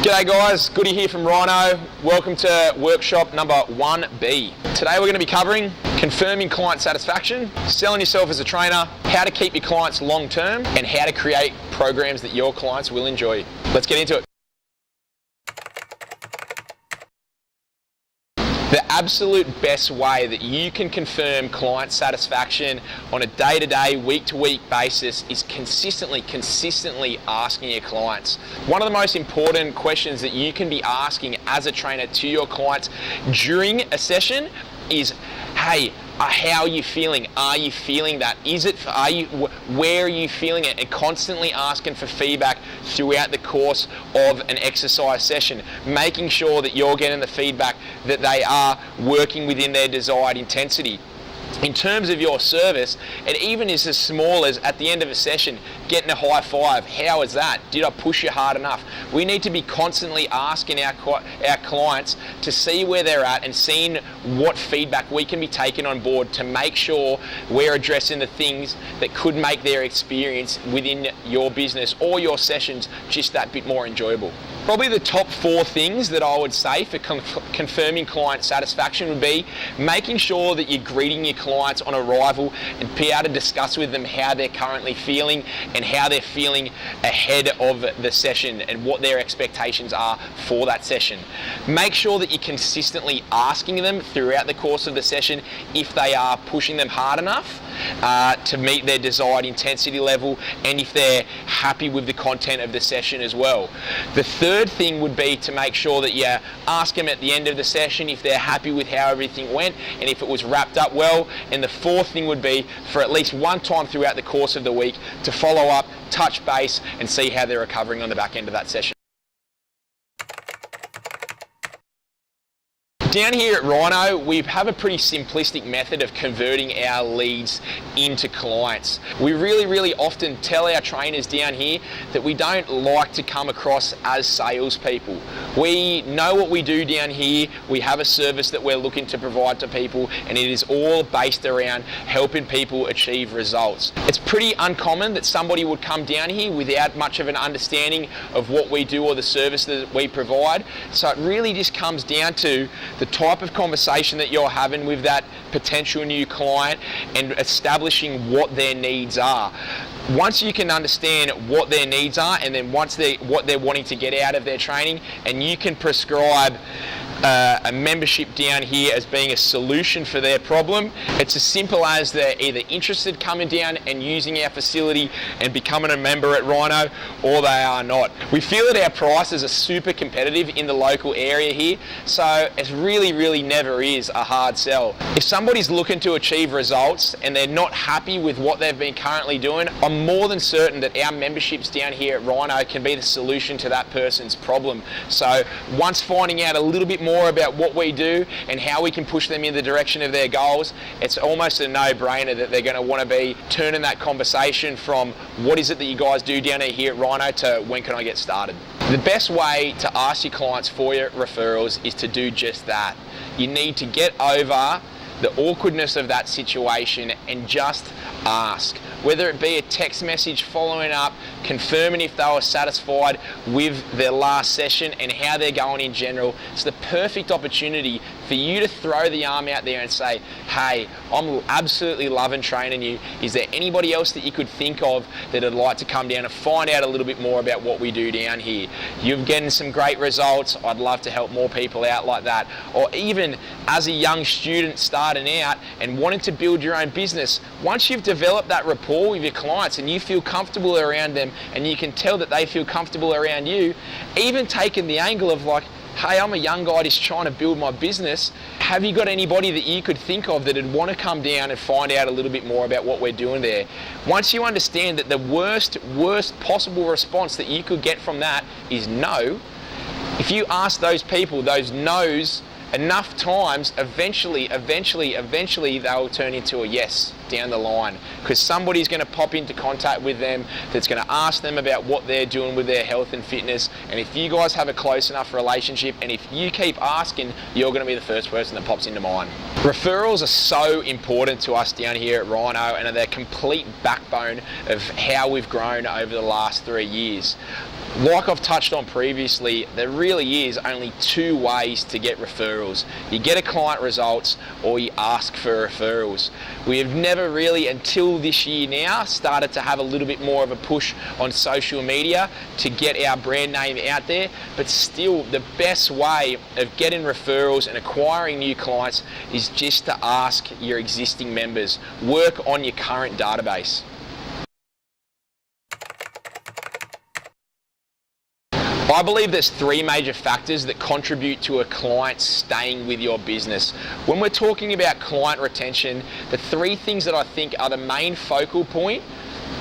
G'day guys, Goody here from Rhino. Welcome to workshop number 1B. Today we're going to be covering confirming client satisfaction, selling yourself as a trainer, how to keep your clients long term, and how to create programs that your clients will enjoy. Let's get into it. The absolute best way that you can confirm client satisfaction on a day-to-day, week-to-week basis is consistently asking your clients. One of the most important questions that you can be asking as a trainer to your clients during a session is, hey, how are you feeling? Are you feeling that? Where are you feeling it? And constantly asking for feedback throughout the course of an exercise session, making sure that you're getting the feedback that they are working within their desired intensity. In terms of your service, it even is as small as at the end of a session, getting a high five. How is that? Did I push you hard enough? We need to be constantly asking our clients to see where they're at and seeing what feedback we can be taking on board to make sure we're addressing the things that could make their experience within your business or your sessions just that bit more enjoyable. Probably the top 4 things that I would say for confirming client satisfaction would be making sure that you're greeting your clients on arrival and be able to discuss with them how they're currently feeling and how they're feeling ahead of the session and what their expectations are for that session. Make sure that you're consistently asking them throughout the course of the session if they are pushing them hard enough to meet their desired intensity level and if they're happy with the content of the session as well. The third thing would be to make sure that you ask them at the end of the session if they're happy with how everything went and if it was wrapped up well. And the fourth thing would be for at least one time throughout the course of the week to follow up, touch base and see how they're recovering on the back end of that session. Down here at Rhino, we have a pretty simplistic method of converting our leads into clients. We really often tell our trainers down here that we don't like to come across as salespeople. We know what we do down here. We have a service that we're looking to provide to people, and it is all based around helping people achieve results. It's pretty uncommon that somebody would come down here without much of an understanding of what we do or the service that we provide. So it really just comes down to the type of conversation that you're having with that potential new client and establishing what their needs are. Once you can understand what their needs are and then what they're wanting to get out of their training, and you can prescribe a membership down here as being a solution for their problem. It's as simple as they're either interested coming down and using our facility and becoming a member at Rhino, or they are not. We feel that our prices are super competitive in the local area here, so it really never is a hard sell. If somebody's looking to achieve results and they're not happy with what they've been currently doing, I'm more than certain that our memberships down here at Rhino can be the solution to that person's problem. So once finding out a little bit more about what we do and how we can push them in the direction of their goals, it's almost a no-brainer that they're going to want to be turning that conversation from what is it that you guys do down here at Rhino to when can I get started. The best way to ask your clients for your referrals is to do just that. You need to get over the awkwardness of that situation and just ask. Whether it be a text message following up, confirming if they were satisfied with their last session and how they're going in general, it's the perfect opportunity for you to throw the arm out there and say, hey, I'm absolutely loving training you. Is there anybody else that you could think of that would like to come down and find out a little bit more about what we do down here? You're getting some great results. I'd love to help more people out like that. Or even as a young student starting out and wanting to build your own business, once you've developed that rapport with your clients and you feel comfortable around them and you can tell that they feel comfortable around you, even taking the angle of like, hey, I'm a young guy just trying to build my business. Have you got anybody that you could think of that would want to come down and find out a little bit more about what we're doing there? Once you understand that the worst possible response that you could get from that is no, if you ask those people those no's enough times, eventually they'll turn into a yes down the line, because somebody's going to pop into contact with them that's going to ask them about what they're doing with their health and fitness. And if you guys have a close enough relationship and if you keep asking, you're going to be the first person that pops into mind. Referrals are so important to us down here at Rhino and are the complete backbone of how we've grown over the last 3 years. Like I've touched on previously, there really is only two ways to get referrals. You get a client results or you ask for referrals. We have never really, until this year now, started to have a little bit more of a push on social media to get our brand name out there, but still the best way of getting referrals and acquiring new clients is just to ask your existing members. Work on your current database. I believe there's three major factors that contribute to a client staying with your business. When we're talking about client retention, the three things that I think are the main focal point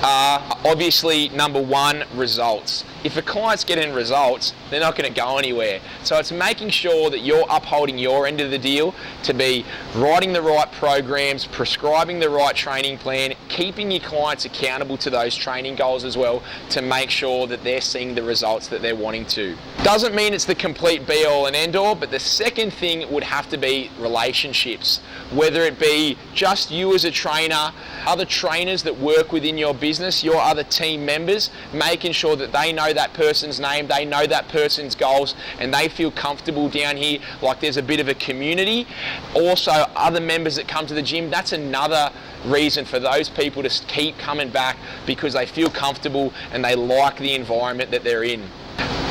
are obviously number one, results. If a client's getting results, they're not going to go anywhere. So it's making sure that you're upholding your end of the deal to be writing the right programs, prescribing the right training plan, keeping your clients accountable to those training goals as well to make sure that they're seeing the results that they're wanting to. Doesn't mean it's the complete be all and end all, but the second thing would have to be relationships. Whether it be just you as a trainer, other trainers that work within your business, your other team members, making sure that they know that person's name, they know that person's goals, and they feel comfortable down here, like there's a bit of a community. Also, other members that come to the gym, that's another reason for those people to keep coming back because they feel comfortable and they like the environment that they're in.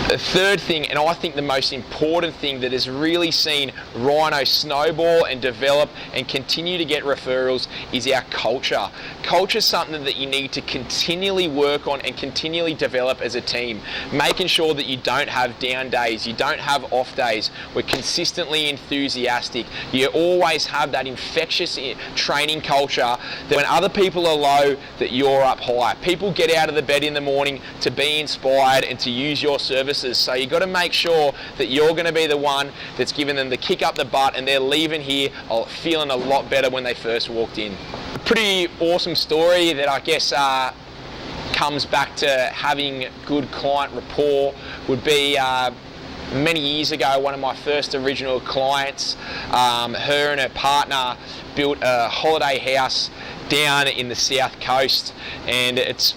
The third thing, and I think the most important thing that has really seen Rhino snowball and develop and continue to get referrals is our culture. Culture is something that you need to continually work on and continually develop as a team. Making sure that you don't have down days, you don't have off days. We're consistently enthusiastic. You always have that infectious training culture that when other people are low, that you're up high. People get out of the bed in the morning to be inspired and to use your services. So you've got to make sure that you're going to be the one that's giving them the kick up the butt and they're leaving here feeling a lot better when they first walked in. A pretty awesome story that I guess comes back to having good client rapport would be many years ago, one of my first original clients, her and her partner built a holiday house down in the South Coast, and it's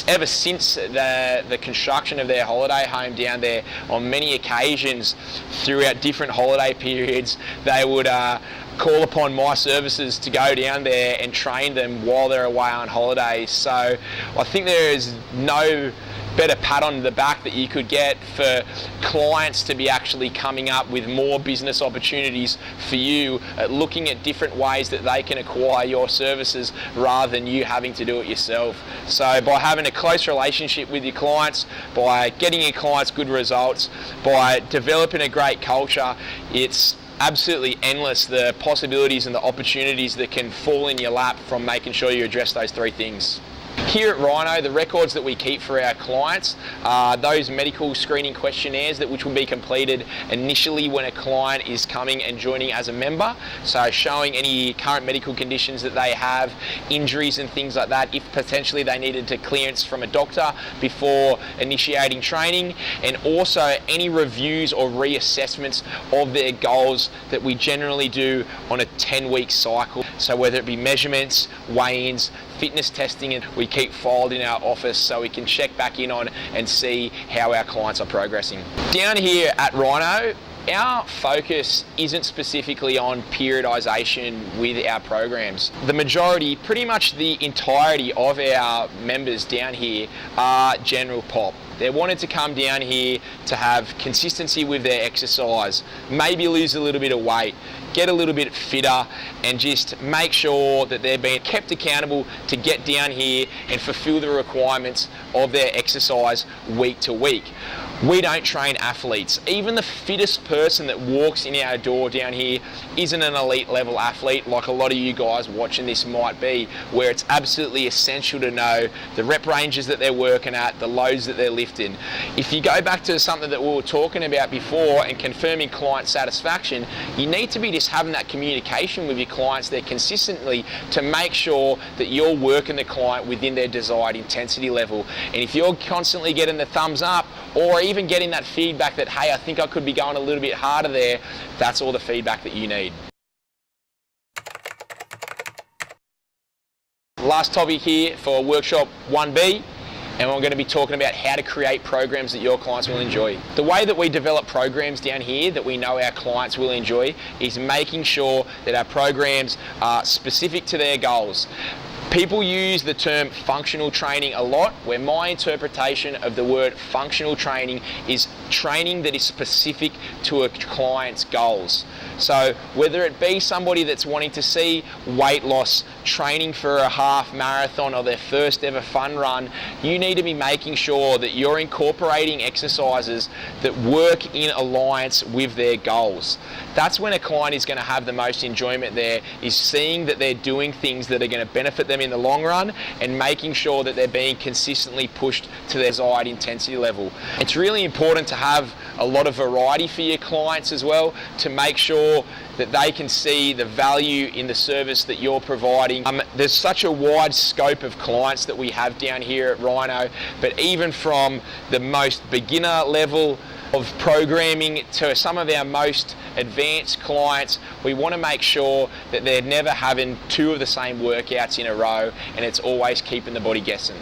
ever since the construction of their holiday home down there, on many occasions throughout different holiday periods, they would call upon my services to go down there and train them while they're away on holidays. So I think there is no better pat on the back that you could get for clients to be actually coming up with more business opportunities for you, looking at different ways that they can acquire your services rather than you having to do it yourself. So by having a close relationship with your clients, by getting your clients good results, by developing a great culture, it's absolutely endless the possibilities and the opportunities that can fall in your lap from making sure you address those three things. Here at Rhino, the records that we keep for our clients are those medical screening questionnaires which will be completed initially when a client is coming and joining as a member. So showing any current medical conditions that they have, injuries and things like that, if potentially they needed to clearance from a doctor before initiating training, and also any reviews or reassessments of their goals that we generally do on a 10-week cycle. So whether it be measurements, weigh-ins, fitness testing, and we keep filed in our office so we can check back in on and see how our clients are progressing. Down here at Rhino, our focus isn't specifically on periodization with our programs. The majority, pretty much the entirety of our members down here are general pop. They're wanting to come down here to have consistency with their exercise, maybe lose a little bit of weight, get a little bit fitter, and just make sure that they're being kept accountable to get down here and fulfill the requirements of their exercise week to week. We don't train athletes. Even the fittest person that walks in our door down here isn't an elite level athlete like a lot of you guys watching this might be, where it's absolutely essential to know the rep ranges that they're working at, the loads that they're lifting. If you go back to something that we were talking about before and confirming client satisfaction, you need to be just having that communication with your clients there consistently to make sure that you're working the client within their desired intensity level. And if you're constantly getting the thumbs up, or even getting that feedback that, hey, I think I could be going a little bit harder there, that's all the feedback that you need. Last topic here for workshop 1B, and we're going to be talking about how to create programs that your clients will enjoy. The way that we develop programs down here that we know our clients will enjoy is making sure that our programs are specific to their goals. People use the term functional training a lot, where my interpretation of the word functional training is training that is specific to a client's goals. So whether it be somebody that's wanting to see weight loss, training for a half marathon or their first ever fun run, you need to be making sure that you're incorporating exercises that work in alliance with their goals. That's when a client is going to have the most enjoyment there, is seeing that they're doing things that are going to benefit them in the long run and making sure that they're being consistently pushed to their desired intensity level. It's really important to have a lot of variety for your clients as well, to make sure that they can see the value in the service that you're providing. There's such a wide scope of clients that we have down here at Rhino, but even from the most beginner level of programming to some of our most advanced clients, we want to make sure that they're never having two of the same workouts in a row, and it's always keeping the body guessing.